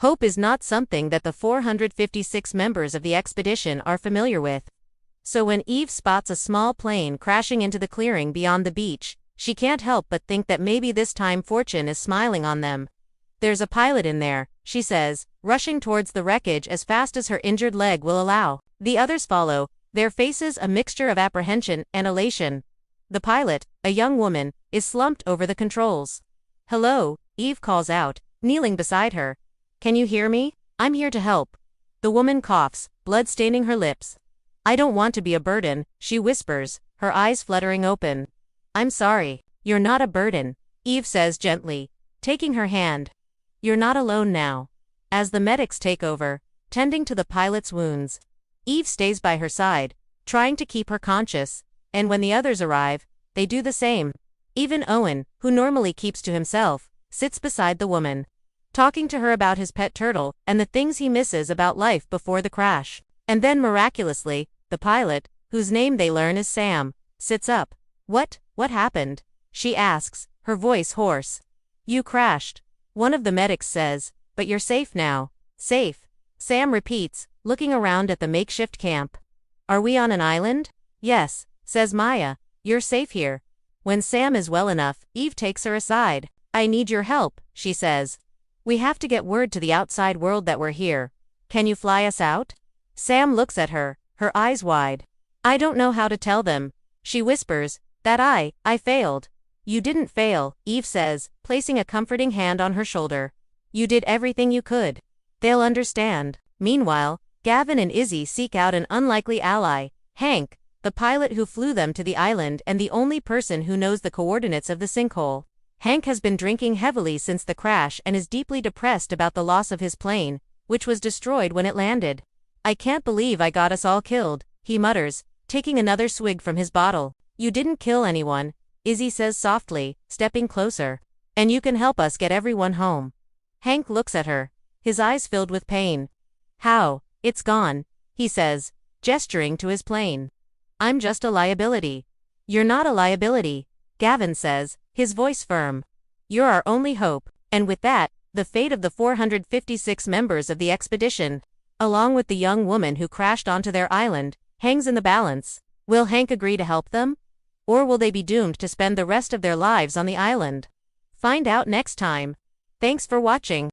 Hope is not something that the 456 members of the expedition are familiar with. So when Eve spots a small plane crashing into the clearing beyond the beach, she can't help but think that maybe this time fortune is smiling on them. "There's a pilot in there," she says, rushing towards the wreckage as fast as her injured leg will allow. The others follow, their faces a mixture of apprehension and elation. The pilot, a young woman, is slumped over the controls. "Hello," Eve calls out, kneeling beside her. "Can you hear me? I'm here to help." The woman coughs, blood staining her lips. "I don't want to be a burden," she whispers, her eyes fluttering open. "I'm sorry. You're not a burden," Eve says gently, taking her hand. "You're not alone now." As the medics take over, tending to the pilot's wounds, Eve stays by her side, trying to keep her conscious, and when the others arrive, they do the same. Even Owen, who normally keeps to himself, sits beside the woman, talking to her about his pet turtle and the things he misses about life before the crash. And then miraculously, the pilot, whose name they learn is Sam, sits up. What happened?" she asks, her voice hoarse. "You crashed," one of the medics says, "but you're safe now." "Safe?" Sam repeats, looking around at the makeshift camp. "Are we on an island?" "Yes," says Maya. "You're safe here." When Sam is well enough, Eve takes her aside. "I need your help," she says. "We have to get word to the outside world that we're here. Can you fly us out?" Sam looks at her, her eyes wide. "I don't know how to tell them," she whispers, "that I failed." "You didn't fail," Eve says, placing a comforting hand on her shoulder. "You did everything you could. They'll understand." Meanwhile, Gavin and Izzy seek out an unlikely ally, Hank, the pilot who flew them to the island and the only person who knows the coordinates of the sinkhole. Hank has been drinking heavily since the crash and is deeply depressed about the loss of his plane, which was destroyed when it landed. "I can't believe I got us all killed," he mutters, taking another swig from his bottle. "You didn't kill anyone," Izzy says softly, stepping closer. "And you can help us get everyone home." Hank looks at her, his eyes filled with pain. "How? It's gone," he says, gesturing to his plane. "I'm just a liability." "You're not a liability," Gavin says, his voice firm. "You're our only hope." And with that, the fate of the 456 members of the expedition, along with the young woman who crashed onto their island, hangs in the balance. Will Hank agree to help them? Or will they be doomed to spend the rest of their lives on the island? Find out next time. Thanks for watching.